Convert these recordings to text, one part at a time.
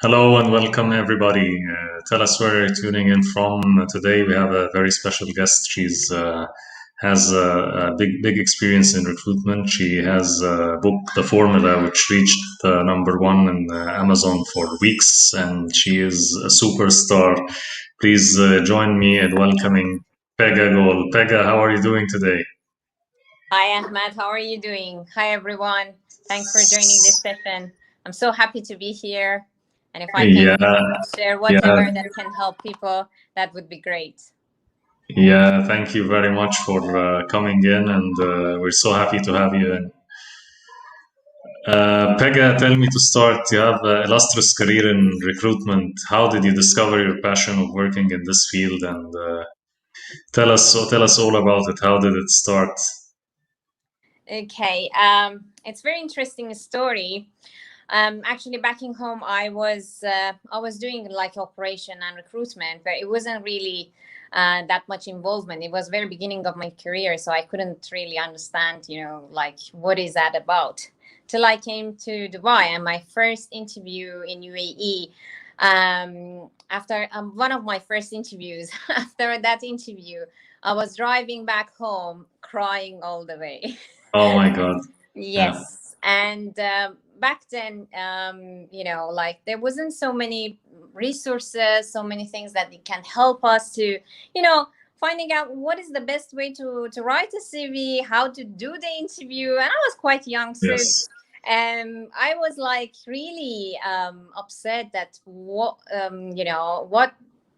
Hello and welcome everybody. Tell us where you're tuning in from. Today we have a very special guest. She's has a big experience in recruitment. She has a book, The Formula, which reached number one in Amazon for weeks, and she is a superstar. Please join me in welcoming Pegah Gol. Pegah, how are you doing today? Hi, Ahmed. How are you doing? Hi, everyone. Thanks for joining this session. I'm so happy to be here. And if I can Yeah, share yeah. whatever that can help people, that would be great. Yeah, thank you very much for coming in, and we're so happy to have you in. Pegah, tell me to start. You have an illustrious career in recruitment. How did you discover your passion of working in this field? And tell us all about it. How did it start? Okay. It's a very interesting story. Actually, back in home, I was doing like operation and recruitment, but it wasn't really that much involvement. It was very beginning of my career, so I couldn't really understand, like what is that about. Till I came to Dubai and my first interview in UAE. After one of my first interviews, after that interview, I was driving back home crying all the way. Oh my God. Yeah. Yes. And back then, like there wasn't so many resources, so many things that can help us to, finding out what is the best way to write a CV, how to do the interview. And I was quite young. So Yes. I was like really upset that what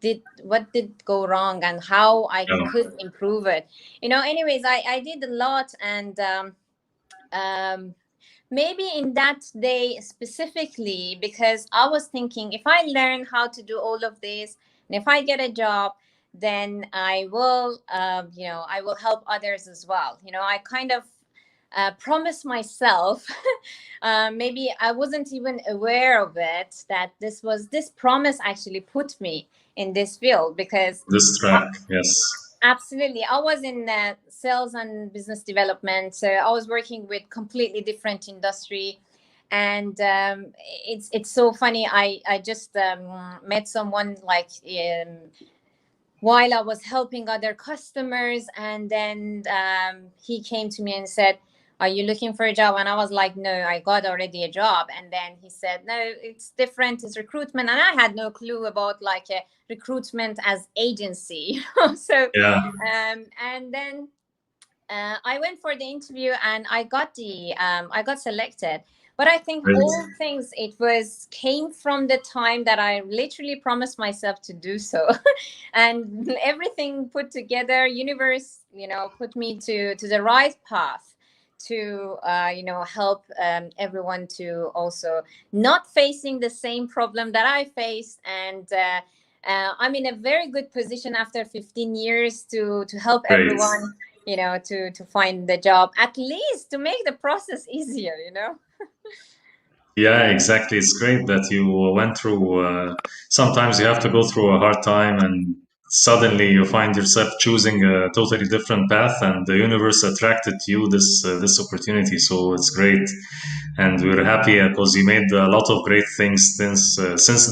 did go wrong and how I Yeah. could improve it. Anyways, I did a lot, and maybe in that day specifically, because I was thinking if I learn how to do all of this and if I get a job, then I will help others as well. I kind of promised myself, maybe I wasn't even aware of it, that this promise actually put me in this field because This track. Yes. absolutely. I was in sales and business development, so I was working with completely different industry, and it's so funny. I just met someone like while I was helping other customers, and then he came to me and said, "Are you looking for a job?" And I was like, "No, I got already a job." And then he said, "No, it's different. It's recruitment." And I had no clue about like a recruitment as agency. So, Yeah. and then I went for the interview and I got selected. But I think Great. all things came from the time that I literally promised myself to do so, and everything put together, universe, put me to the right path to help everyone to also not facing the same problem that I faced. And I'm in a very good position after 15 years to help Great. everyone, to find the job, at least to make the process easier. Yeah, exactly. It's great that you went through. Sometimes you have to go through a hard time, and suddenly you find yourself choosing a totally different path, and the universe attracted to you this opportunity. So it's great, and we're happy because you made a lot of great things since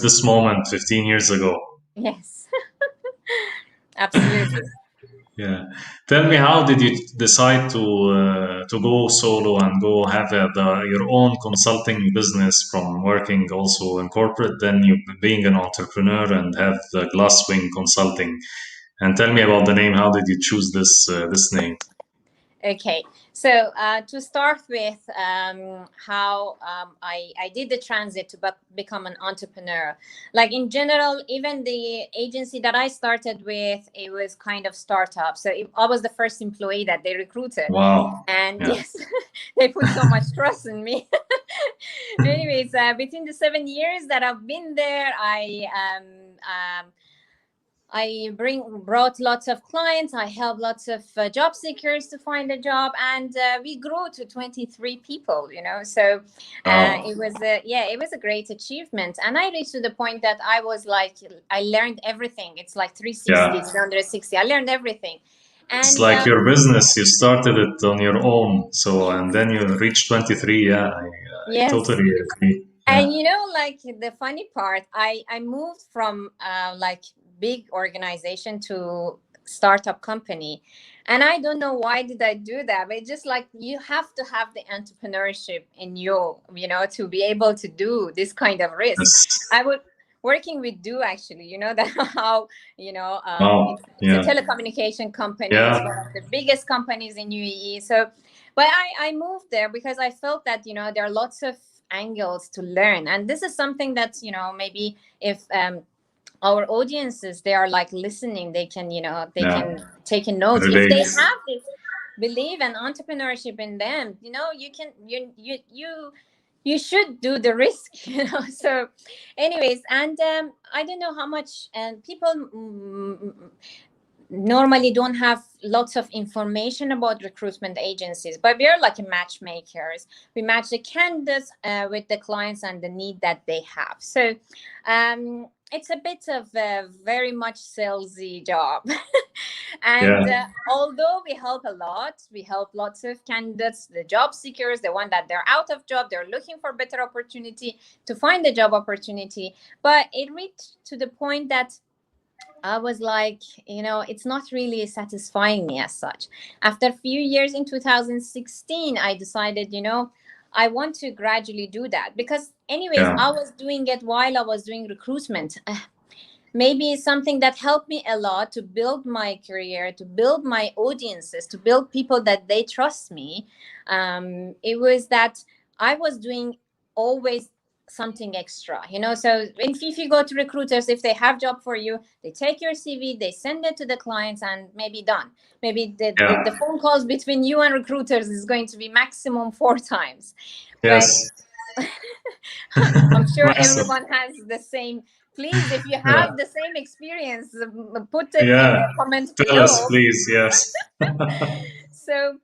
this moment 15 years ago. Yes. Absolutely. Yeah. Tell me, how did you decide to go solo and go have your own consulting business from working also in corporate, then you being an entrepreneur and have the Glasswing Consulting? And tell me about the name. How did you choose this name? Okay, so to start with, how I did the transit to become an entrepreneur. Like in general, even the agency that I started with, it was kind of startup. So I was the first employee that they recruited. Wow. And Yeah. yes, they put so much trust in me. Anyways, between the 7 years that I've been there, I brought lots of clients. I helped lots of job seekers to find a job, and we grew to 23 people. So Wow. it was a great achievement. And I reached to the point that I was like, I learned everything. It's like 360, Yeah. 360. I learned everything. It's And like your business. You started it on your own. So, and then you reached 23. Yeah, I yes, totally agree. And like the funny part, I moved from like big organization to startup company, and I don't know why did I do that, but it's just like you have to have the entrepreneurship in you, to be able to do this kind of risk. Yes. I would working with Do actually, that how Wow. it's a Yeah. telecommunication company. It's Yeah. one of the biggest companies in UAE. So, but I moved there because I felt that there are lots of angles to learn, and this is something that maybe if our audiences, they are like listening, they can they Yeah. can take a note if they Relate. have this belief and entrepreneurship in them. You can you should do the risk. So anyways, and I don't know how much and people normally don't have lots of information about recruitment agencies, but we are like matchmakers. We match the candidates with the clients and the need that they have. So it's a bit of a very much salesy job. Yeah. And although we help a lot, we help lots of candidates, the job seekers, the one that they're out of job, they're looking for better opportunity to find a job opportunity. But it reached to the point that I was like, it's not really satisfying me as such. After a few years in 2016, I decided, I want to gradually do that because, anyways, Yeah. I was doing it while I was doing recruitment. Maybe something that helped me a lot to build my career, to build my audiences, to build people that they trust me. It was that I was doing always something extra, so if you go to recruiters, if they have job for you, they take your CV, they send it to the clients, and maybe done. Maybe the Yeah. phone calls between you and recruiters is going to be maximum 4 times. But Yes. I'm sure Massive. everyone has the same. Please, if you Yeah. have the same experience, put it in Yeah. the comment Tell us, below. please. Yes. So,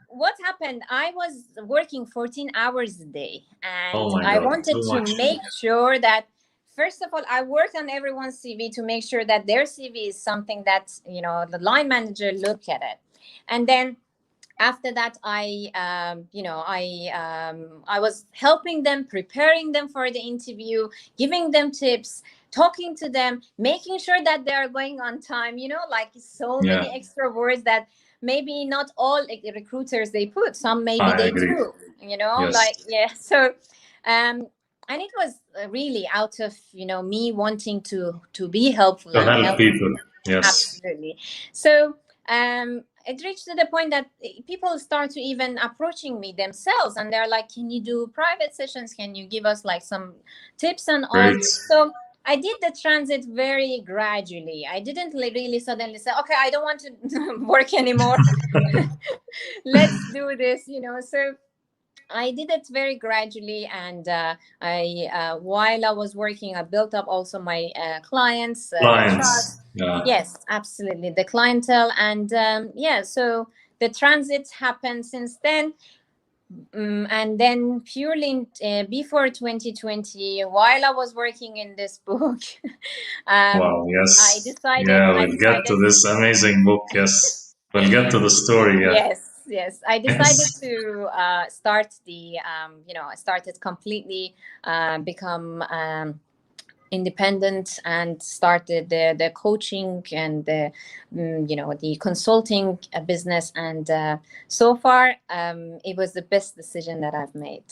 what happened? I was working 14 hours a day, and Oh my I God. wanted Too to much. make sure that, first of all, I worked on everyone's CV to make sure that their CV is something that, the line manager look at it. And then after that, I was helping them, preparing them for the interview, giving them tips, talking to them, making sure that they are going on time, like so Yeah. many extra words that maybe not all recruiters they put, some maybe I they agree. do, Yes. like, yeah. So and it was really out of me wanting to be helpful To and help help. people. Yes. Absolutely. So it reached to the point that people start to even approaching me themselves, and they're like, can you do private sessions? Can you give us like some tips and all? Great. So I did the transit very gradually. I didn't really suddenly say, okay, I don't want to work anymore. Let's do this, So I did it very gradually, and I while I was working, I built up also my clients, the Clients. trust. Yeah. Yes, absolutely, the clientele, and yeah. So the transit happened since then, and then purely before 2020, while I was working in this book, Wow. I Yes. decided. Yeah. I We'll get to decided. this amazing book. Yes. We'll get to the story. Yeah. Yes. I decided Yes. to start the, I started completely become independent and started the coaching and the consulting business. And so far, it was the best decision that I've made.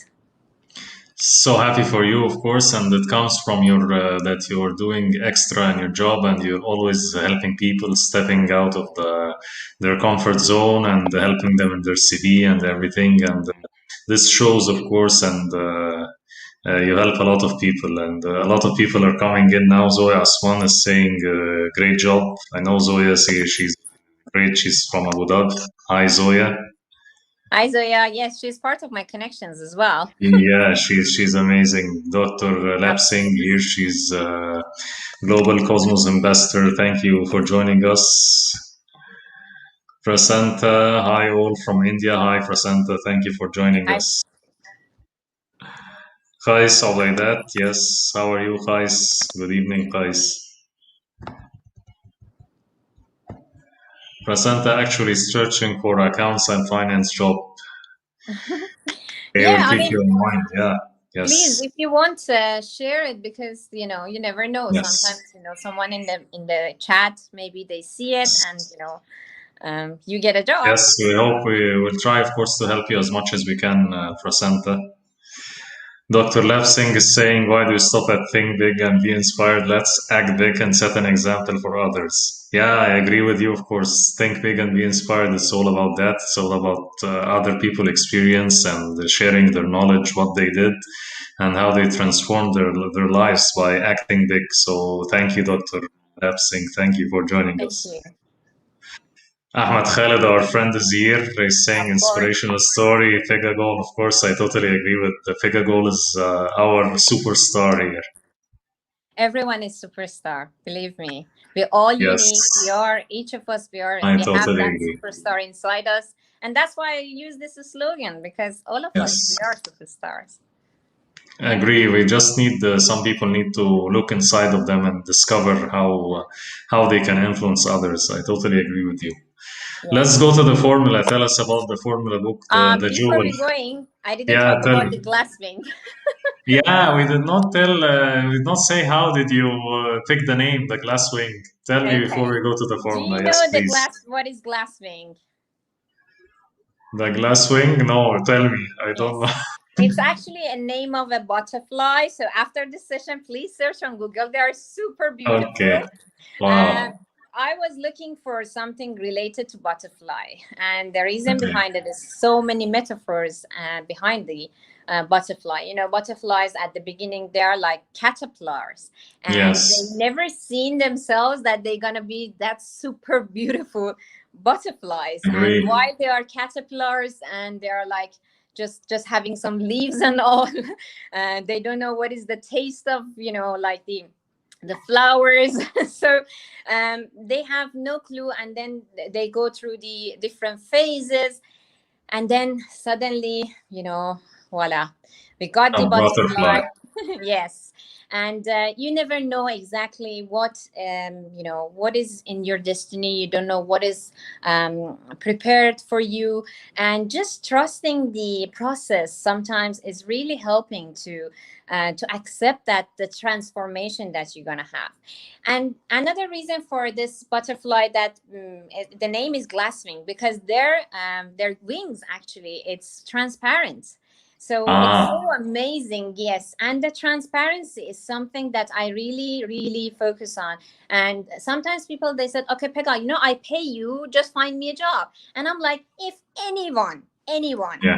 So happy for you, of course, and it comes from your that you're doing extra in your job, and you're always helping people stepping out of their comfort zone and helping them in their CV and everything. And this shows, of course, and you help a lot of people, and a lot of people are coming in now. Zoya Aswan is saying, "Great job." I know Zoya. She's great. She's from Abu Dhabi. Hi, Zoya. Hi, Zoya. Yes, she's part of my connections as well. Yeah, she's amazing. Dr. Lapsing Absolutely. here. She's Global Cosmos Investor. Thank you for joining us. Prasanta, hi all from India. Hi Prasanta, thank you for joining Hi. us. Kais Awaidat, yes. How are you, Kais? Good evening, Kais. Prasanta actually is searching for accounts and finance job. They will Yeah, I keep mean, you in mind. Yeah. Please, Yes. if you want, share it, because you know you never know. Yes. Sometimes someone in the chat, maybe they see it, and you get a job. Yes, we hope we will try, of course, to help you as much as we can, Prasanta. Dr. Lapsing is saying, why do you stop at think big and be inspired? Let's act big and set an example for others. Yeah, I agree with you, of course. Think big and be inspired. It's all about that. It's all about other people experience and sharing their knowledge, what they did, and how they transformed their lives by acting big. So thank you, Dr. Lapsing. Thank you for joining Thank us. you. Ahmad Khalid, our friend, is here. He's saying Of course, inspirational story. Pegah Gol, of course, I totally agree with the Pegah Gol is our superstar here. everyone is superstar. Believe me, we're all unique. We Yes, are, each of us. I We have totally that agree. superstar inside us, and that's why I use this slogan, because all of us, we Yes, are superstars. I agree. We just need some people need to look inside of them and discover how they can influence others. I totally agree with you. Let's Yes. go to the formula. Tell us about the formula book, the Before jewel. we going, I didn't Yeah, talk tell about me. the glass wing. Yeah, we did not tell, we did not say how did you pick the name, the Glasswing. Tell me before Okay. we go to the Do you formula. Yes, know the please. glass? What is glass wing? The Glasswing? No, tell me. I don't know. Yes. It's actually a name of a butterfly. So after this session, please search on Google. They are super Okay. beautiful. Uh, Wow. I was looking for something related to butterfly, and the reason Okay. behind it is so many metaphors behind the butterfly. Butterflies at the beginning, they are like caterpillars, and they Yes. never seen themselves that they're gonna be that super beautiful butterflies. And Agree. while they are caterpillars and they are like just having some leaves and all, they don't know what is the taste of like the flowers. So they have no clue, and then they go through the different phases, and then suddenly, voila, we got A the butterfly. butterfly. Yes. And you never know exactly what what is in your destiny. You don't know what is prepared for you, and just trusting the process sometimes is really helping to accept that the transformation that you're gonna have. And another reason for this butterfly, that the name is glasswing, because their wings, actually, it's transparent. So it's so Ah, amazing. Yes. And the transparency is something that I really, really focus on. And sometimes people, they said, okay, Pegah, I pay you, just find me a job. And I'm like, if anyone yeah.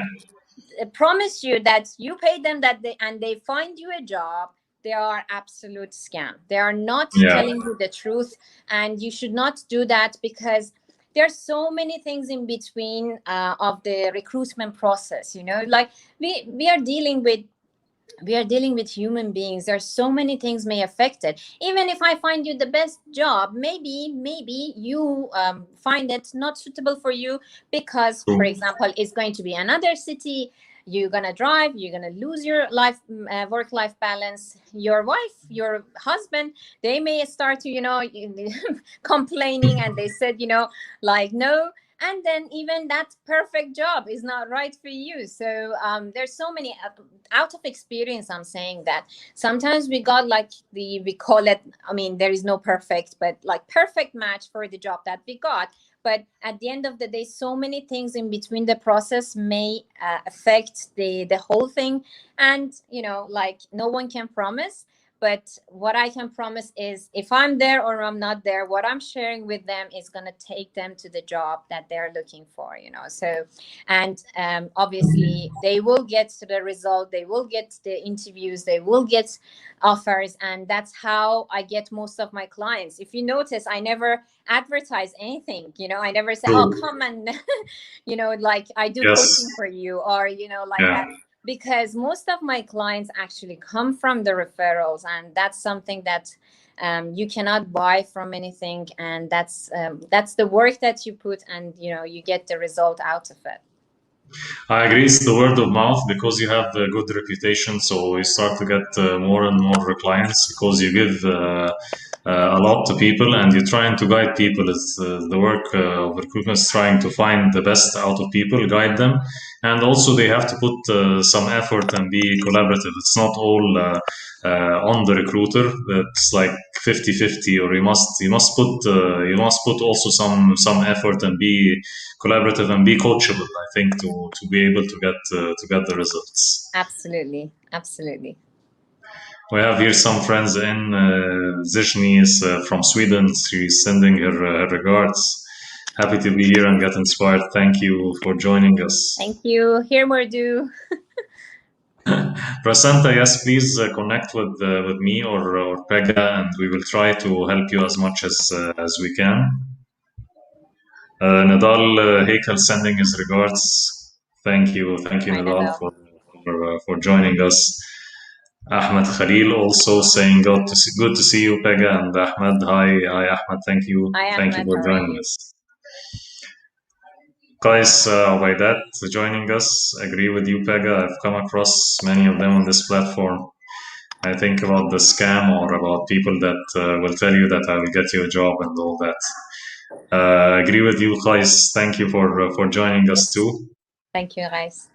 promise you that you pay them, and they find you a job, they are absolute scam. They are not Yeah. telling you the truth, and you should not do that, because there's so many things in between of the recruitment process. Like we are dealing with human beings. There's so many things may affect it. Even if I find you the best job, maybe you find it not suitable for you, because, for True. example, it's going to be another city. You're gonna drive. You're gonna lose your work-life balance. Your wife, your husband, they may start to complaining, and they said, like, no. And then even that perfect job is not right for you. So there's so many, out of experience, I'm saying that sometimes we got like we call it, I mean, there is no perfect, but like perfect match for the job that we got. But at the end of the day, so many things in between the process may affect the whole thing. And like, no one can promise. But what I can promise is, if I'm there or I'm not there, what I'm sharing with them is going to take them to the job that they're looking for. So, and obviously they will get to the result, they will get the interviews, they will get offers. And that's how I get most of my clients. If you notice, I never advertise anything. I never say, oh, True. come and like, I do Yes. coaching for you, or like Yeah. that. Because most of my clients actually come from the referrals, and that's something that you cannot buy from anything. And that's the work that you put, and you get the result out of it. I agree. It's the word of mouth because you have a good reputation. So you start to get more and more clients because you give a lot to people, and you're trying to guide people. It's the work of recruitment is trying to find the best out of people, guide them, and also they have to put some effort and be collaborative. It's not all on the recruiter. It's like 50-50, or you must put also some effort and be collaborative and be coachable. I think to be able to get the results. Absolutely, absolutely. We have here some friends in. Zishni is from Sweden. She's sending her regards. Happy to be here and get inspired. Thank you for joining us. Thank you. Here, Mordu. Prasanta, yes, please connect with me or Pegah, and we will try to help you as much as we can. Nadal Hekel sending his regards. Thank you, Hi, Nadal, Nadal. for joining us. Ahmed Khalil also saying good to see you, Pegah, and Ahmed. Hi, Ahmed. Thank you Hi, for Ahmed. How are joining you? us. Guys, by that joining us, agree with you, Pegah. I've come across many of them on this platform. I think about the scam or about people that will tell you that I will get you a job and all that. Agree with you, guys. Thank you for joining us too. Thank you, guys.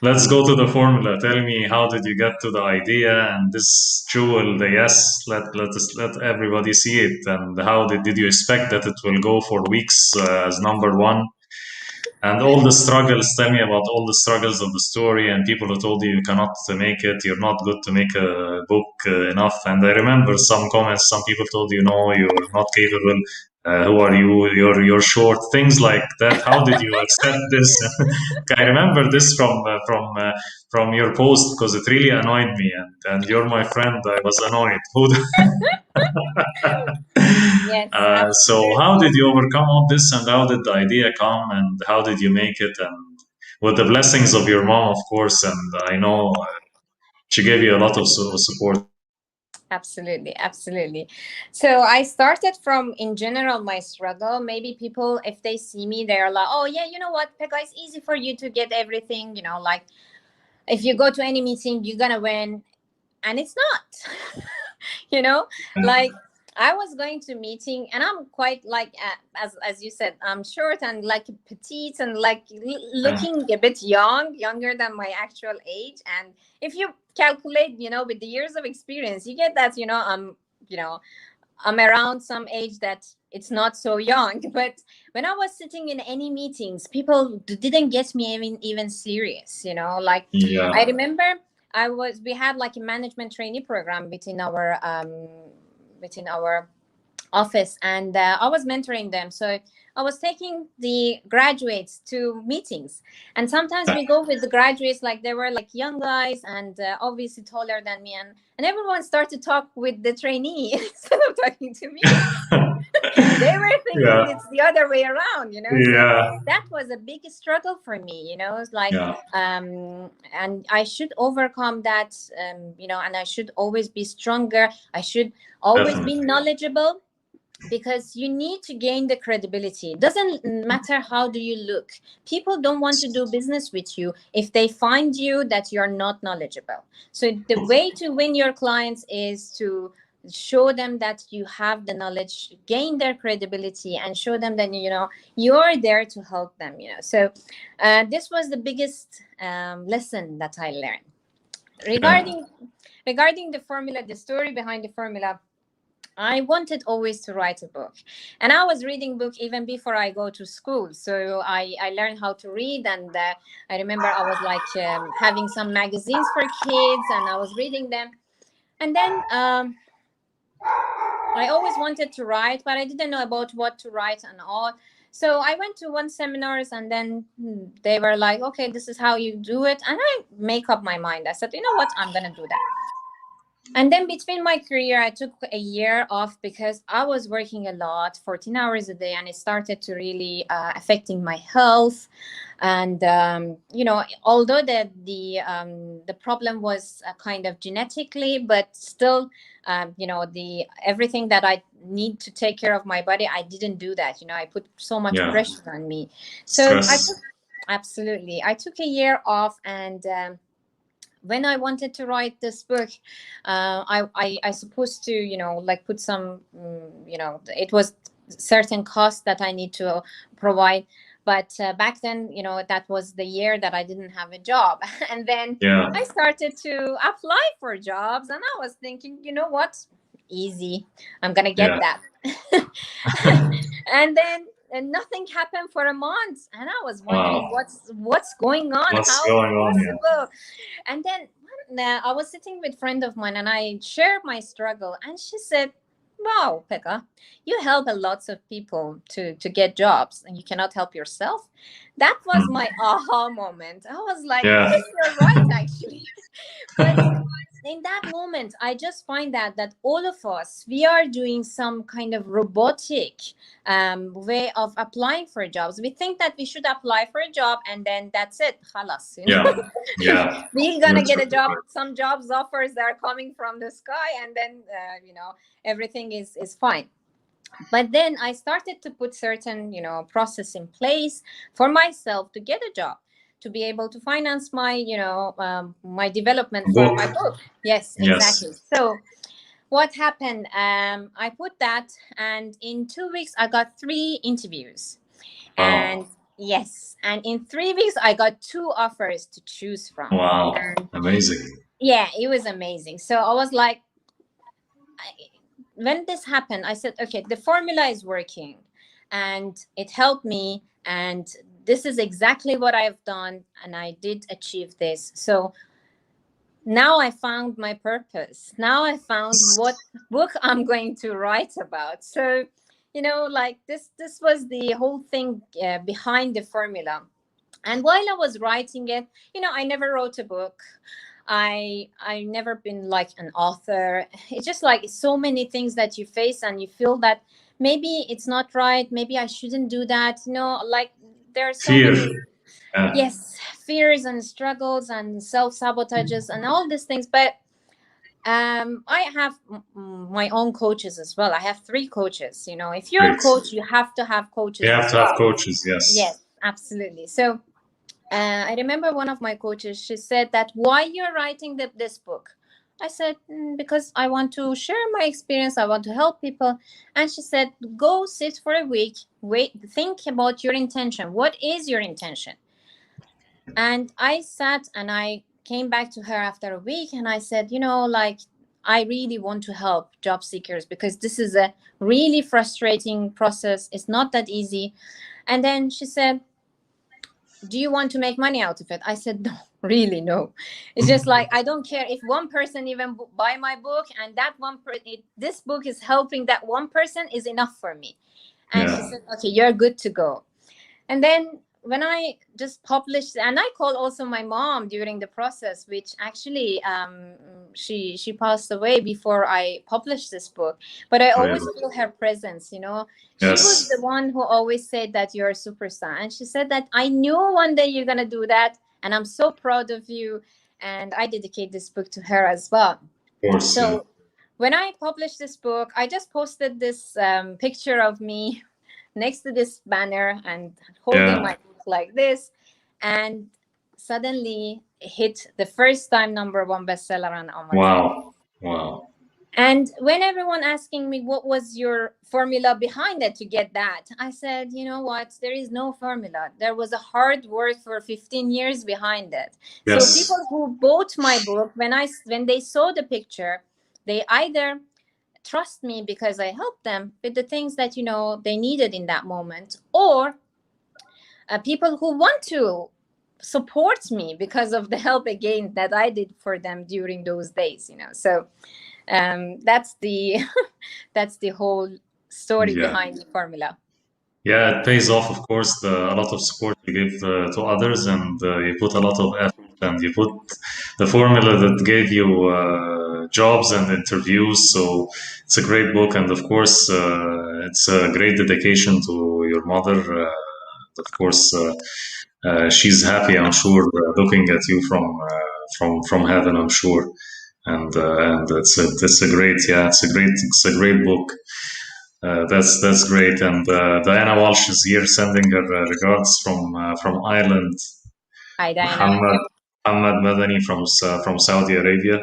Let's go to the formula. Tell me, how did you get to the idea and this jewel, the yes? Let everybody see it. And how did you expect that it will go for weeks as number one? And all the struggles. Tell me about all the struggles of the story and people who told you cannot make it. You're not good to make a book enough. And I remember some comments. Some people told you, no, you're not capable. Who are you? You're short. Things like that. How did you accept this? I remember this from your post because it really annoyed me. And you're my friend. I was annoyed. Yes. So how did you overcome all this, and how did the idea come, and how did you make it? And with the blessings of your mom, of course, and I know she gave you a lot of support. Absolutely. So I started from, in general, my struggle. Maybe people, if they see me, they're like, oh yeah, you know what, Pegah, it's easy for you to get everything, like if you go to any meeting, you're gonna win. And it's not. Like I was going to meeting, and I'm quite like, as you said, I'm short and like petite and like looking a bit younger than my actual age. And if you calculate, with the years of experience, you get that, I'm around some age that it's not so young. But when I was sitting in any meetings, people didn't get me even serious, like Yeah. I remember we had like a management trainee program within our office, and I was mentoring them. So I was taking the graduates to meetings, and sometimes we go with the graduates, like they were like young guys and obviously taller than me, and everyone started to talk with the trainee instead of talking to me. They were thinking it's the other way around, So that was a big struggle for me, It's like and I should overcome that, and I should always be stronger. I should always be knowledgeable, because you need to gain the credibility. It doesn't matter how do you look. People don't want to do business with you if they find you that you're not knowledgeable. So the way to win your clients is to show them that you have the knowledge, gain their credibility, and show them that you're there to help them. So this was the biggest lesson that I learned regarding the formula, the story behind the formula. I wanted always to write a book, and I was reading book even before I go to school. So I learned how to read, and I remember I was like having some magazines for kids, and I was reading them. And then I always wanted to write, but I didn't know about what to write and all. So I went to one seminars, and then they were like, okay, this is how you do it. And I make up my mind. I said, you know what, I'm going to do that. And then between my career, I took a year off because I was working a lot, 14 hours a day, and it started to really affecting my health. And although the problem was kind of genetically, but still, the everything that I need to take care of my body, I didn't do that. I put so much pressure on me. So I took a year off, and when I wanted to write this book, I supposed to, like put some, it was certain costs that I need to provide. But back then, that was the year that I didn't have a job. And then Yeah. I started to apply for jobs, and I was thinking, you know what? Easy. I'm going to get Yeah. that. And then nothing happened for a month, and I was wondering Wow. what's going on, What's how it's going on here? possible. And then I was sitting with a friend of mine, and I shared my struggle, and she said, wow, Pekka, you help a lots of people to get jobs, and you cannot help yourself. That was my aha moment. I was like, Yeah. yes, you're right, actually. But in that moment, I just find that all of us, we are doing some kind of robotic way of applying for jobs. We think that we should apply for a job and then that's it. Khalas, Yeah. Yeah. we're You're gonna get a totally job. right. Some jobs offers that are coming from the sky, and then everything is fine. But then I started to put certain process in place for myself to get a job, to be able to finance my development for Book. my book. Yes, Yes. exactly. So what happened, I put that, and in 2 weeks I got 3 interviews. And Wow. yes, and in 3 weeks I got 2 offers to choose from. Wow. And Amazing. yeah, it was amazing. So I was like, when this happened, I said, okay, the formula is working, and it helped me, and this is exactly what I've done, and I did achieve this. So now I found my purpose. Now I found what book I'm going to write about. So like this was the whole thing behind the formula. And while I was writing it, I never wrote a book. I never been like an author. It's just like so many things that you face, and you feel that maybe it's not right, maybe I shouldn't do that, like there are so Fear. many, Yeah. yes, fears and struggles and self-sabotages and all these things. But I have my own coaches as well. I have 3 coaches. If you're a Great. coach, you have to have You coaches have as to have well. coaches. Yes, Yes. absolutely. So I remember one of my coaches, she said that, why you're writing this book? I said, because I want to share my experience. I want to help people. And she said, go sit for a week, wait, think about your intention. What is your intention? And I sat and I came back to her after a week, and I said, like, I really want to help job seekers, because this is a really frustrating process. It's not that easy. And then she said, do you want to make money out of it? I said, no, really, no. It's just like, I don't care if one person even buy my book, and that this book is helping that one person, is enough for me. And she Yeah. said, okay, you're good to go. And then when I just published, and I called also my mom during the process, which actually she passed away before I published this book, but I Oh, yeah. always feel her presence. She was Yes. the one who always said that you're a superstar, and she said that I knew one day you're gonna do that, and I'm so proud of you. And I dedicate this book to her as well. Of course. Yeah. So when I published this book, I just posted this picture of me next to this banner and holding Yeah. my book like this, and suddenly it hit the first time #1 bestseller on Amazon. Wow. Wow. And when everyone asking me what was your formula behind it to get that, I said, you know what, there is no formula. There was a hard work for 15 years behind it. So Yes. people who bought my book, when they saw the picture, they either trust me because I helped them with the things that they needed in that moment, or people who want to support me because of the help again that I did for them during those days. So that's the that's the whole story Yeah. behind the formula. Yeah, it pays off, of course, a lot of support you give to others, and you put a lot of effort, and you put the formula that gave you jobs and interviews. So it's a great book, and of course, it's a great dedication to your mother. Of course, she's happy, I'm sure, looking at you from heaven, I'm sure. And it's a great, yeah, it's a great book. That's great. And Diana Walsh is here sending her regards from Ireland. Hi, Diana. Muhammad, Muhammad Madani from Saudi Arabia.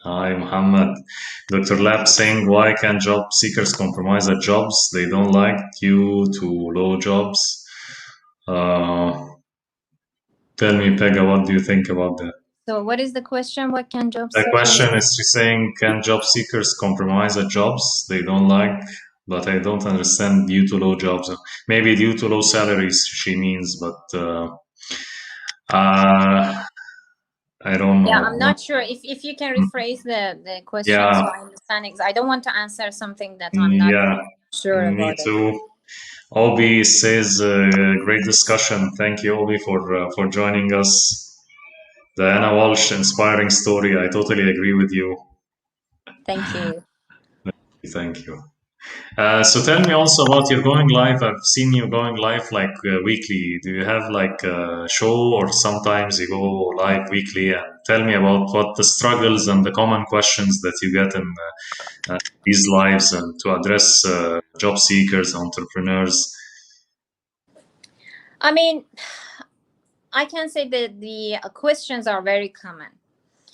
Hi, Muhammad. Dr. Lab saying, why can job seekers compromise at jobs they don't like due to low jobs? Uh, Tell me, Pegah, what do you think about that? So what is the question? What can job The seekers? question is she's saying, can job seekers compromise at jobs they don't like? But I don't understand due to low jobs. Maybe due to low salaries, she means, but uh, I don't Yeah, know. I'm not sure if you can rephrase the question Yeah, so I understand it. I don't want to answer something that I'm not yeah, sure me about it. too. Obi says, great discussion. Thank you, Obi, for joining us. Diana Walsh, inspiring story. I totally agree with you. Thank you. Thank you. So tell me also about your going live. I've seen you going live like weekly. Do you have like a show or sometimes you go live weekly? And tell me about what the struggles and the common questions that you get in these lives and to address job seekers, entrepreneurs. I mean, I can say that the questions are very common,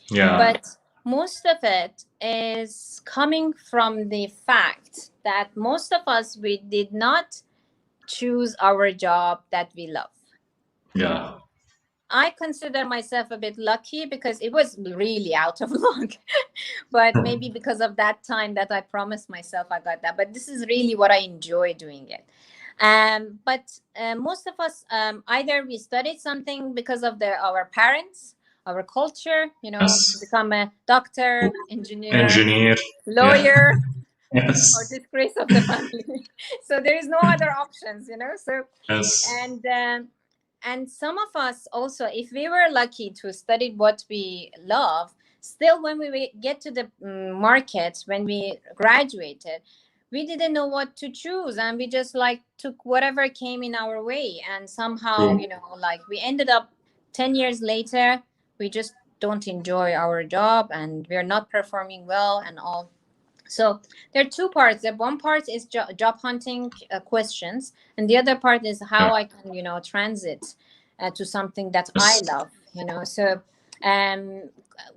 Yeah, but most of it is coming from the fact that most of us, we did not choose our job that we love. yeah, I consider myself a bit lucky because it was really out of luck. But maybe because of that time that I promised myself, I got that. But this is really what I enjoy doing it. But most of us, either we studied something because of our parents, our culture, to yes. become a doctor, engineer, Engineer. Yeah, lawyer, or yes, disgrace of the family. So there is no other options, So yes, and and some of us also, if we were lucky to study what we love, still when we get to the market, when we graduated, we didn't know what to choose, and we just like took whatever came in our way, and somehow, true, like we ended up 10 years later, we just don't enjoy our job and we're not performing well and all. So there are two parts. The one part is job hunting questions, and the other part is yeah, how I can, transit to something that I yes, love. So um,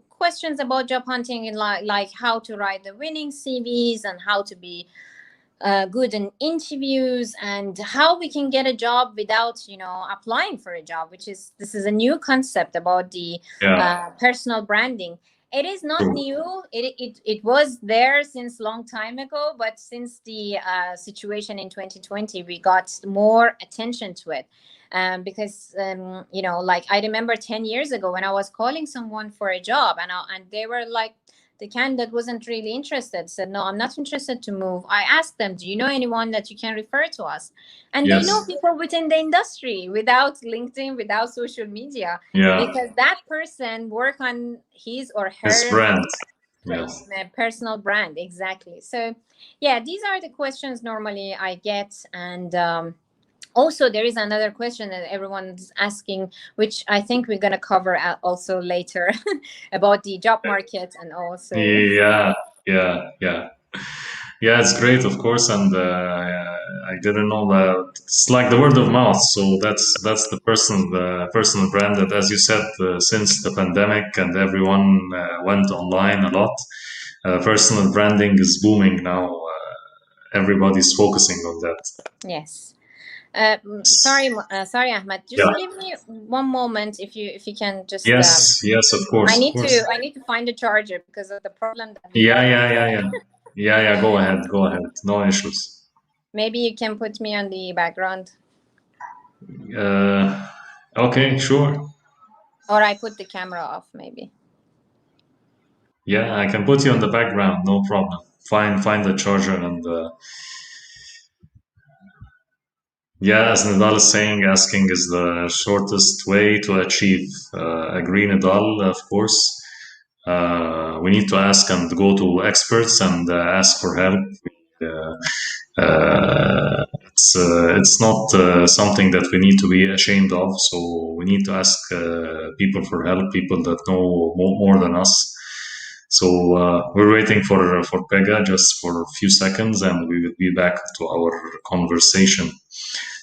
questions about job hunting, in like how to write the winning CVs and how to be good in interviews and how we can get a job without applying for a job, which is this is a new concept about the yeah, personal branding. It is not true, new. It was there since long time ago, but since the situation in 2020, we got more attention to it. Because like I remember 10 years ago when I was calling someone for a job, and they were like, the candidate wasn't really interested, said, no, I'm not interested to move. I asked them, do you know anyone that you can refer to us? And they know yes, people within the industry without LinkedIn, without social media, yeah, because that person work on his or his her brand, yes, personal brand. Exactly. So yeah, these are the questions normally I get. And also there is another question that everyone's asking, which I think we're going to cover also later, about the job market and also. yeah, yeah, yeah. Yeah, it's great, of course, and I didn't know that it's like the word of mouth. So that's the personal brand that, as you said, since the pandemic and everyone went online a lot, personal branding is booming now. Everybody's focusing on that. Yes. Sorry, Ahmed. Yeah. Just give me one moment, if you can just. Yes. Yes. Of I course. Of need course. to I need to find a charger because of the problem that we Yeah. had. Yeah. Yeah. Yeah. Yeah. Yeah. Go ahead. Go ahead. No issues. Maybe you can put me on the background, Uh, okay. Sure. or I put the camera off. Maybe. Yeah, I can put you on the background, no problem. Find the charger and yeah, as Nadal is saying, asking is the shortest way to achieve agree, Nadal, of course. We need to ask and go to experts and ask for help. It's not something that we need to be ashamed of. So we need to ask people for help, people that know more than us. So we're waiting for Pegah just for a few seconds, and we will be back to our conversation.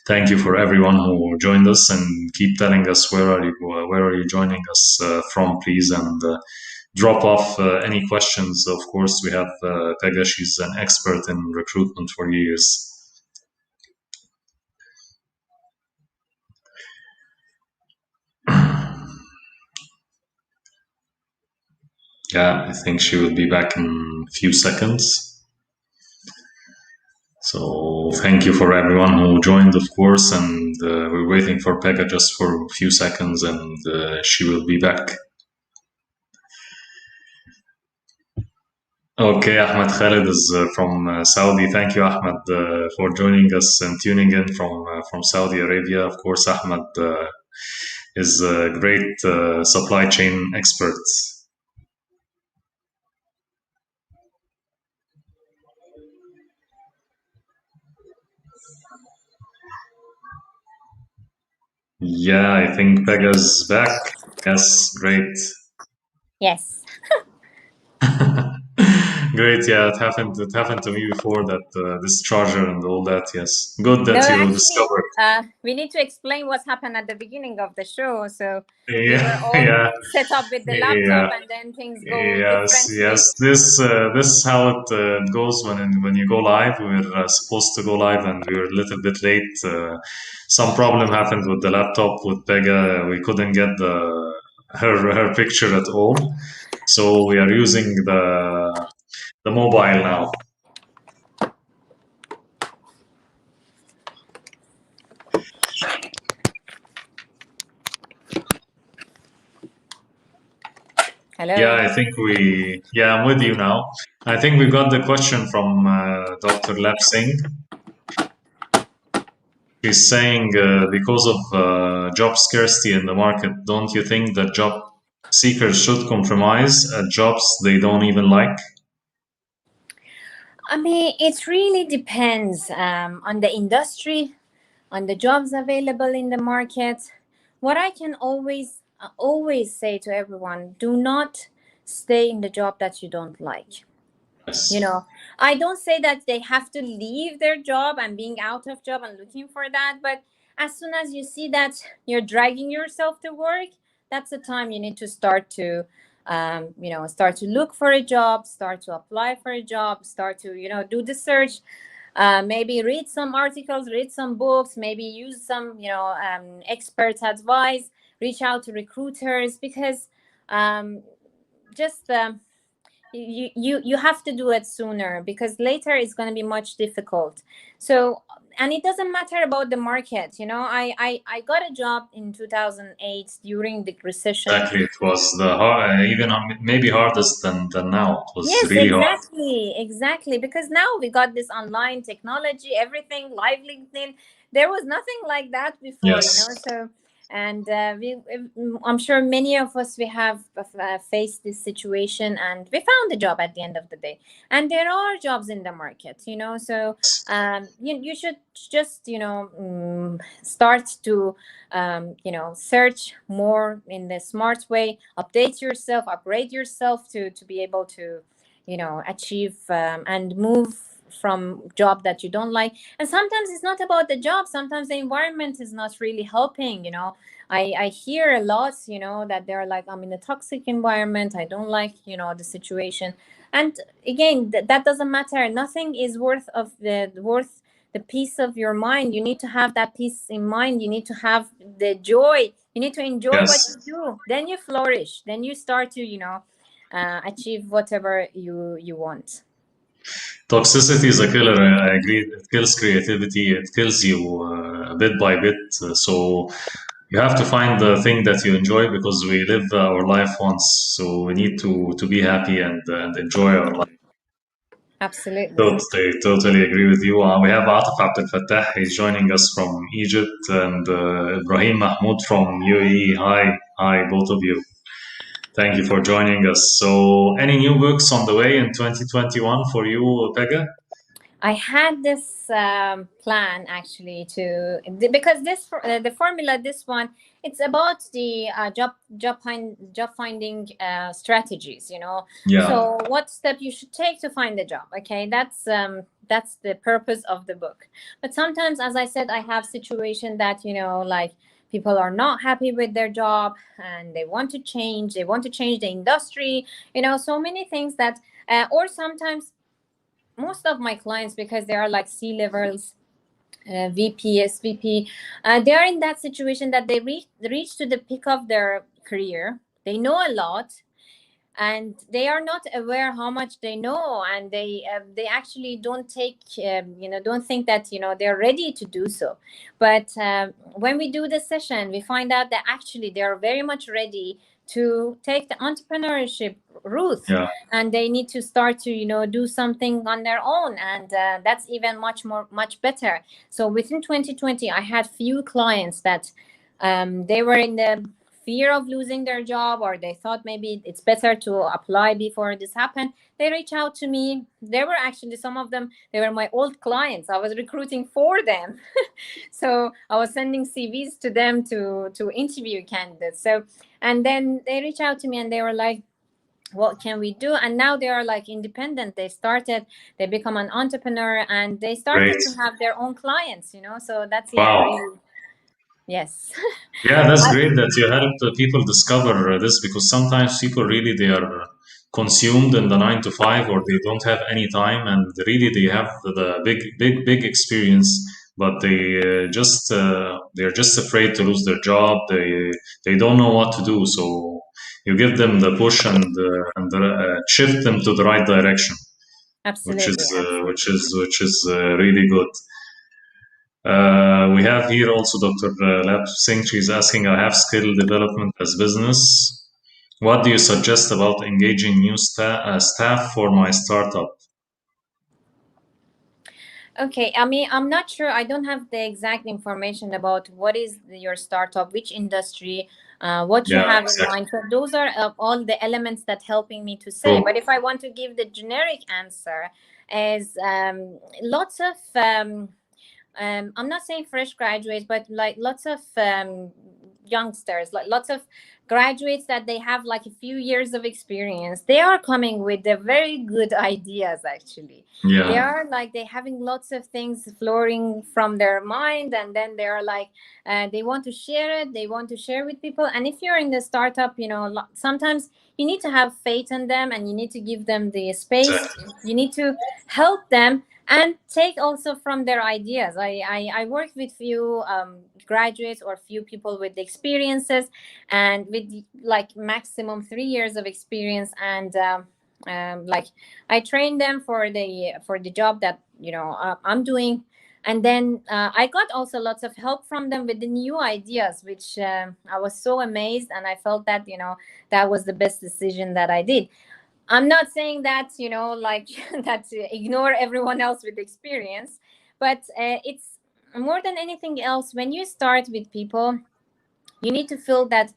Thank you for everyone who joined us, and keep telling us where are you joining us from, please, and drop off any questions. Of course, we have Pegah. She's an expert in recruitment for years. Yeah, I think she will be back in a few seconds. So thank you for everyone who joined, of course, and we're waiting for Pegah just for a few seconds, and she will be back. Okay, Ahmed Khalid is from Saudi. Thank you, Ahmed, for joining us and tuning in from Saudi Arabia. Of course, Ahmed is a great supply chain expert. Yeah, I think Pegah's back. Yes, great. Yes. Great, yeah, it happened to me before that this charger and all that. Yes, good No, that you actually, discovered. we need to explain what happened at the beginning of the show. So we were Yeah, all yeah, set up with the laptop, yeah. and then things go Yes, differently. yes. This is how it goes when you go live. We're supposed to go live, and we were a little bit late. Some problem happened with the laptop with Pegah. We couldn't get her picture at all, so we are using the mobile now. Yeah, Hello. I think yeah, I'm with you now. I think we got the question from Dr. Lap Singh. She's saying because of job scarcity in the market, don't you think that job seekers should compromise at jobs they don't even like? I mean, it really depends on the industry, on the jobs available in the market. What I can always say to everyone: do not stay in the job that you don't like. You Yes. know, I don't say that they have to leave their job and being out of job and looking for that, but as soon as you see that you're dragging yourself to work, that's the time you need to start to start to look for a job, start to apply for a job, start to do the search. Maybe read some articles, read some books, maybe use some experts advice, reach out to recruiters, because just you have to do it sooner, because later it's going to be much difficult. So, and it doesn't matter about the market. I got a job in 2008 during the recession. Exactly. It was the even maybe hardest than now. It was Yes, really hard. exactly. Because now we got this online technology, everything, live LinkedIn. There was nothing like that before, Yes. So, and I'm sure many of us, we have faced this situation, and we found a job at the end of the day. And there are jobs in the market, So, you should just, start to, search more in the smart way, update yourself, upgrade yourself to be able to achieve and move from job that you don't like. And sometimes it's not about the job, sometimes the environment is not really helping. I hear a lot, that they're like, I'm in a toxic environment, I don't like the situation. And again, that doesn't matter. Nothing is worth the peace of your mind. You need to have that peace in mind. You need to have the joy. You need to enjoy what Yes. you do. Then you flourish. Then you start to achieve whatever you want. Toxicity is a killer. I agree. It kills creativity. It kills you bit by bit. So you have to find the thing that you enjoy, because we live our life once. So we need to be happy and enjoy our life. Absolutely. Totally agree with you. We have Atif Abdel Fattah. He's joining us from Egypt, and Ibrahim Mahmoud from UAE. Hi, both of you. Thank you for joining us. So, any new books on the way in 2021 for you, Pegah? I had this plan actually because the formula, this one, it's about the job finding strategies, you know. Yeah, So what step you should take to find a job? Okay, that's the purpose of the book. But sometimes, as I said, I have situation that, you know, like people are not happy with their job and they want to change. They want to change the industry, you know, so many things that, or sometimes most of my clients, because they are like C levels, VP, SVP, they are in that situation that they reach to the peak of their career. They know a lot, and they are not aware how much they know, and they actually don't take you know, don't think that, you know, they're ready to do so. But when we do the session, we find out that actually they are very much ready to take the entrepreneurship route, yeah, and they need to start to, you know, do something on their own, and that's even much better. So within 2020, I had few clients that they were in the fear of losing their job, or they thought maybe it's better to apply before this happened. They reach out to me. They were actually, some of them, they were my old clients. I was recruiting for them. So I was sending CVs to them to interview candidates. So, and then they reach out to me and they were like, what can we do? And now they are like independent. They become an entrepreneur, and they great. started to have their own clients, you know. So that's, yeah, Wow. really, yes. Yeah, that's great that you help people discover this, because sometimes people really they are consumed in the 9 to 5, or they don't have any time, and really they have the big experience, but they're just afraid to lose their job. They don't know what to do. So you give them the push and shift them to the right direction, which is Absolutely, really good. We have here also Dr. Lab Singh. She's asking, I have skill development as business. What do you suggest about engaging new staff for my startup? okay. I mean, I'm not sure. I don't have the exact information about what is your startup, which industry, what you Yeah, have in exactly. mind. So those are all the elements that helping me to say. True. But if I want to give the generic answer, is lots of I'm not saying fresh graduates, but like lots of youngsters, like lots of graduates that they have like a few years of experience. They are coming with the very good ideas. Actually, they Yeah, are like they having lots of things flowing from their mind, and then they are like they want to share it. They want to share with people. And if you're in the startup, you know, sometimes you need to have faith in them, and you need to give them the space. exactly. You need to help them and take also from their ideas. I work with few graduates or few people with experiences, and with like maximum 3 years of experience, and like I train them for the job that, you know, I'm doing. And then I got also lots of help from them with the new ideas, which I was so amazed, and I felt that, you know, that was the best decision that I did. I'm not saying that, you know, like that ignore everyone else with experience, but it's more than anything else. When you start with people, you need to feel that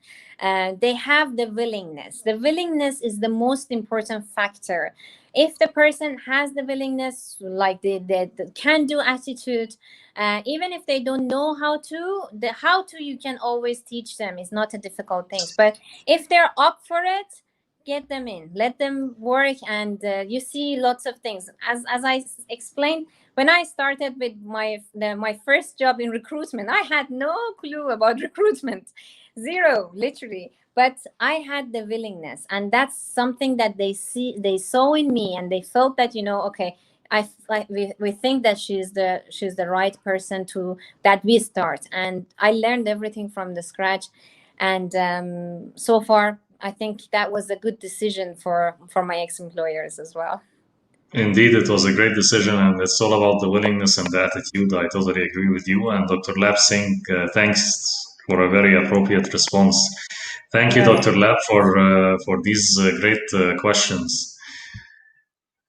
they have the willingness. The willingness is the most important factor. If the person has the willingness, like the can do attitude, even if they don't know how to, the how to you can always teach them. It's not a difficult thing. But if they're up for it, get them in, let them work, and you see lots of things. As I explained, when I started with my first job in recruitment, I had no clue about recruitment, zero, literally. But I had the willingness, and that's something that they saw in me, and they felt that, you know, okay, we think that she's the right person to that we start. And I learned everything from the scratch, and so far I think that was a good decision for my ex-employers as well. Indeed, it was a great decision, and it's all about the willingness and the attitude. I totally agree with you. And Dr. Lab Singh, thanks for a very appropriate response. Thank you, Yeah. Dr. Lab, for these great questions.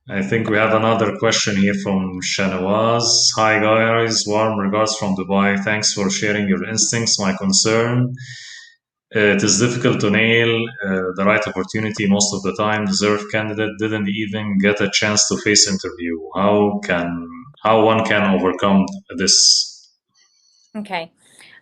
I think we have another question here from Shanawaz. Hi guys, warm regards from Dubai. Thanks for sharing your instincts. My concern, it is difficult to nail the right opportunity most of the time. Deserved candidate didn't even get a chance to face interview. How can how one can overcome this. Okay.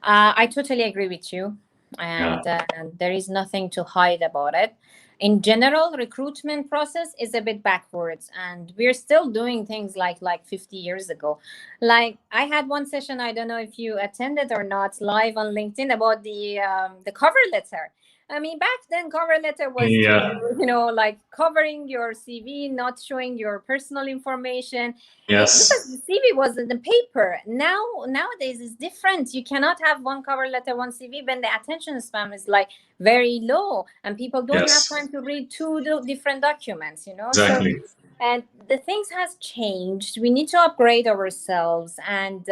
I totally agree with you. Yeah. And there is nothing to hide about it. In general, recruitment process is a bit backwards, and we're still doing things like 50 years ago. Like I had one session, I don't know if you attended or not, live on LinkedIn about the cover letter. I mean, back then, cover letter was to, Yeah. like covering your CV, not showing your personal information, because Yes. the CV was in the paper. Nowadays it's different. You cannot have one cover letter, one CV when the attention span is like very low, and people don't have Yes. time to read two different documents. So, Exactly. and the things has changed. We need to upgrade ourselves, and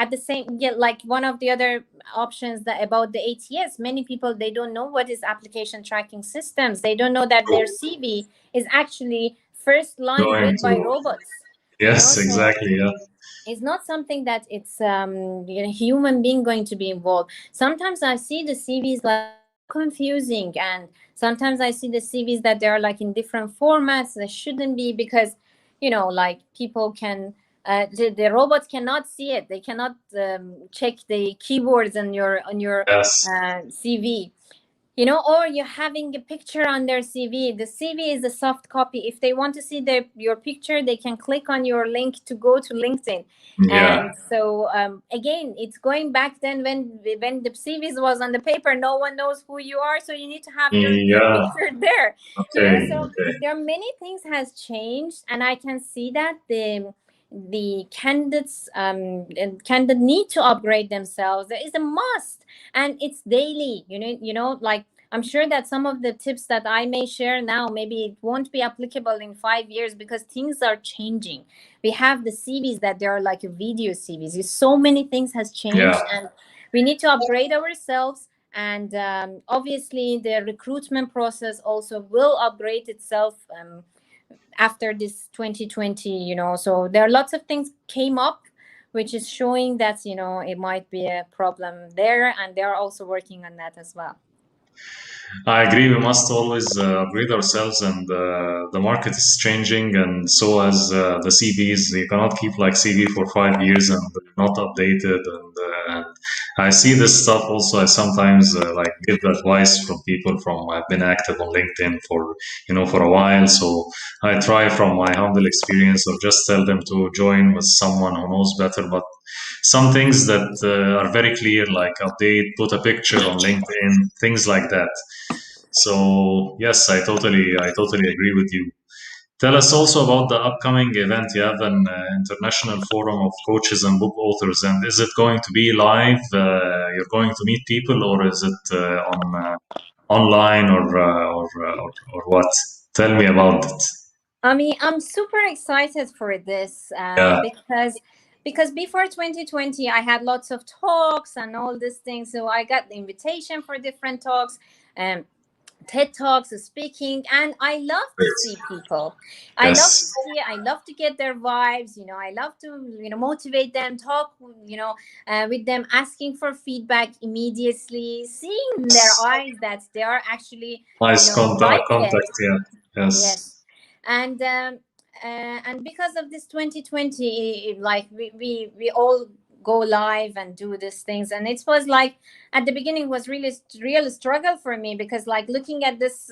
at the same, yeah, like one of the other options that about the ATS, many people, they don't know what is application tracking systems. They don't know that their True. CV is actually first line Going read by to. robots. Yes. So Exactly. Yeah. it's not something that it's human being going to be involved. Sometimes I see the CVs like confusing, and sometimes I see the CVs that they're like in different formats that shouldn't be, because like people can the robots cannot see it. They cannot check the keywords on your Yes. CV, or you're having a picture on their CV. The CV is a soft copy. If they want to see your picture, they can click on your link to go to LinkedIn. Yeah. And so again, it's going back then when the CVs was on the paper. No one knows who you are, so you need to have your Yeah. picture there. Okay. So Okay. there are many things has changed, and I can see that the candidates and candidate need to upgrade themselves. There is a must, and it's daily. Like I'm sure that some of the tips that I may share now, maybe it won't be applicable in 5 years, because things are changing. We have the CVs that they are like video CVs. So many things has Yeah. changed, and we need to upgrade ourselves. And obviously, the recruitment process also will upgrade itself after this 2020. So there are lots of things came up, which is showing that it might be a problem there, and they're also working on that as well. I agree. We must always upgrade ourselves, and the market is changing, and so as the CVs. You cannot keep like CV for 5 years and not updated. And I see this stuff also. I sometimes like give advice from people from I've been active on LinkedIn for for a while. So I try from my humble experience, or just tell them to join with someone who knows better. But some things that are very clear, like update, put a picture on LinkedIn, things like that. So yes, I totally agree with you. Tell us also about the upcoming event. You have an international forum of coaches and book authors, and is it going to be live? You're going to meet people, or is it on online, or what? Tell me about it. I mean, I'm super excited for this Yeah, because before 2020, I had lots of talks and all these things. So I got the invitation for different talks. Um, TED Talks, speaking, and I love to great. see people. Yes, I love to get their vibes. I love to, motivate them, talk, with them, asking for feedback immediately, seeing in their eyes that they are actually, nice contact. like it. Contact. Yeah. Yes. Yes, And because of this 2020, like we all go live and do these things, and it was like at the beginning was really real struggle for me, because like looking at this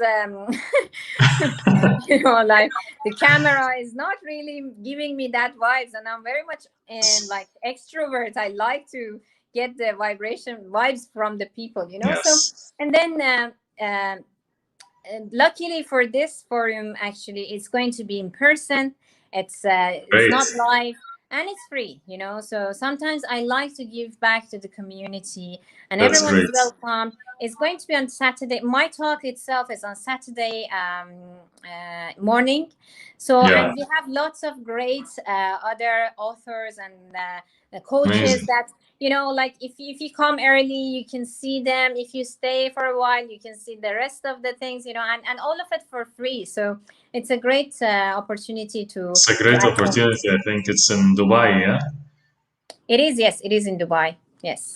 like the camera is not really giving me that vibes, and I'm very much like extrovert. I like to get the vibration vibes from the people. So, yes. and then and luckily for this forum, actually it's going to be in person. It's Great. not live, and it's free. So sometimes I like to give back to the community, and That's everyone is great. welcome. It's going to be on Saturday. My talk itself is on Saturday morning. So, Yeah, and we have lots of great other authors and coaches amazing. that like if you come early, you can see them. If you stay for a while, you can see the rest of the things, and all of it for free. So it's a great opportunity to It's a great attend. opportunity. I think it's in Dubai, yeah? It is, yes, it is in Dubai. Yes.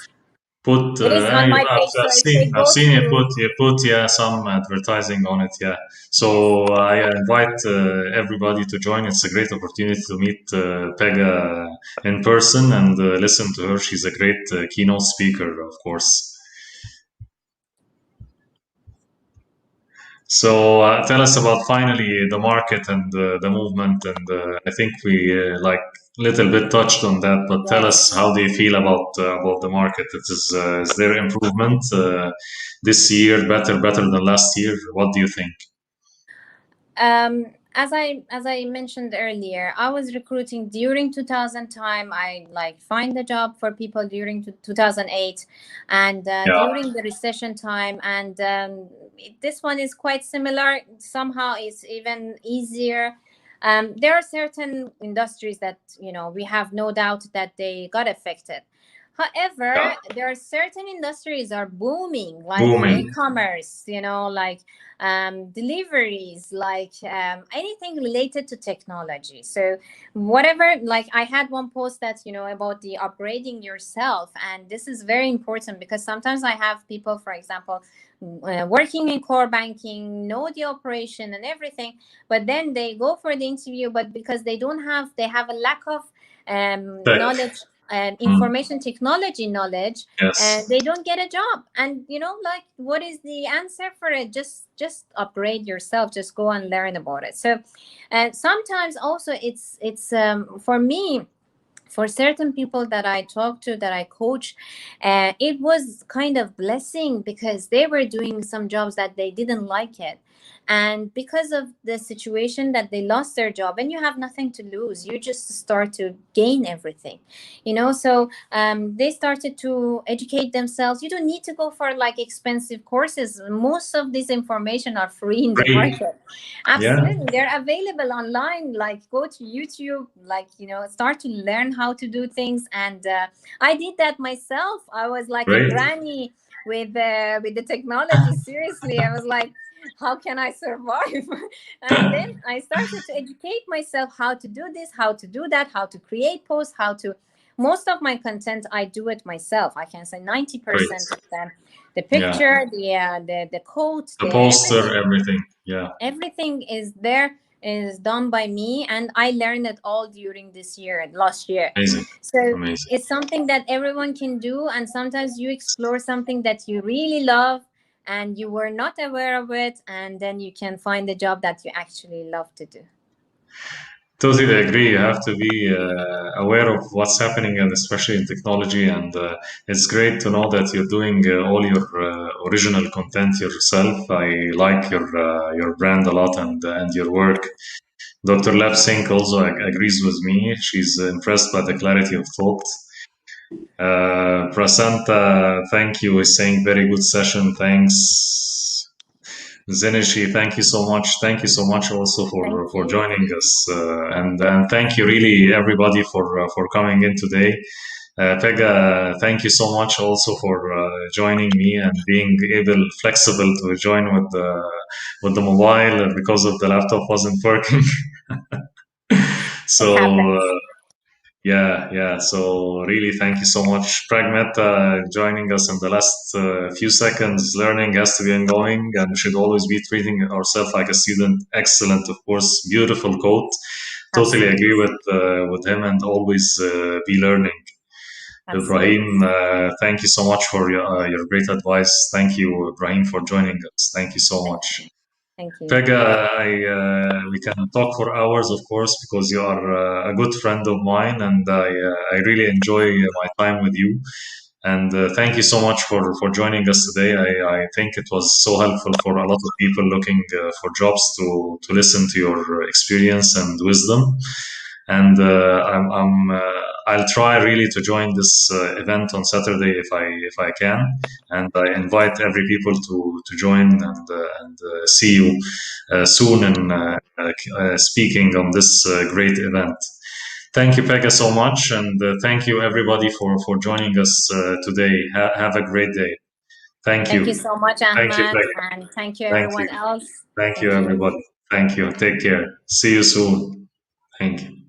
Put It is on my page, so I say I've go seen to. you put yeah some advertising on it, yeah. So I invite everybody to join. It's a great opportunity to meet Pegah in person and listen to her. She's a great keynote speaker, of course. So tell us about finally the market and the movement, and I think we like little bit touched on that. But tell us, Yes. how do you feel about the market? Is there improvement this year, better than last year? What do you think? As I mentioned earlier, I was recruiting during 2000 time. I like find a job for people during 2008, and Yeah, during the recession time. And this one is quite similar. Somehow, it's even easier. There are certain industries that we have no doubt that they got affected. yeah, However, there are certain industries are booming, like booming, e-commerce, like deliveries, like anything related to technology. So whatever, like I had one post that about the upgrading yourself, and this is very important because sometimes I have people, for example, working in core banking, know the operation and everything, but then they go for the interview, but because they have a lack of tech. knowledge and Mm, information technology knowledge, and yes, they don't get a job. And like, what is the answer for it? Just upgrade yourself, just go and learn about it. So sometimes also it's for me, for certain people that I talk to, that I coach, it was kind of blessing because they were doing some jobs that they didn't like it, and because of the situation that they lost their job, and you have nothing to lose, you just start to gain everything. So they started to educate themselves. You don't need to go for like expensive courses. Most of this information are free in the free. market. Yeah, Absolutely, they're available online. Like, go to YouTube, like start to learn how to do things. And I did that myself. I was like a great. granny with the technology. Seriously, I was like, how can I survive? And then I started to educate myself how to do this, how to do that, how to create posts, how to. Most of my content I do it myself. I can say Great. 90% of them, the Yeah, picture, the quote, the the poster, everything. everything. Yeah, Everything is there, is done by me, and I learned it all during this year, last year. amazing, So amazing. it's something that everyone can do, and sometimes you explore something that you really love and you were not aware of it, and then you can find a job that you actually love to do. Totally agree. You have to be aware of what's happening, and especially in technology. And it's great to know that you're doing all your original content yourself. I like your brand a lot, and your work. Dr. Lab Singh also agrees with me. She's impressed by the clarity of thought. Prasanta, thank you, is saying very good session. Thanks. Zenishi, thank you so much. Thank you so much also Thank for you. joining us, and thank you really everybody for coming in today. Pegah, thank you so much also for joining me and being able flexible to join with the mobile because of the laptop wasn't working. It So happens. yeah, yeah. So really, thank you so much, Pragmat, joining us in the last few seconds. Learning has to be ongoing, and we should always be treating ourselves like a student. Excellent, of course, beautiful quote. Totally agree Absolutely. with him, and always be learning. Ibrahim, Absolutely. thank you so much for your great advice. Thank you, Ibrahim, for joining us. Thank you so Thank much. you. Thank you. Pegah, we can talk for hours, of course, because you are a good friend of mine, and I really enjoy my time with you. And thank you so much for joining us today. I think it was so helpful for a lot of people looking for jobs to listen to your experience and wisdom. And I'll try really to join this event on Saturday if I can, and I invite every people to join and see you soon and speaking on this great event. Thank you, Pegah, so much, and thank you everybody for joining us today. Have a great day. Thank Thank you you. so much, Thank you, Ahmed, Pegah. and thank you Thank everyone you. else. Thank you, Thank you. everybody. Thank you. Take care. See you soon. Thank you.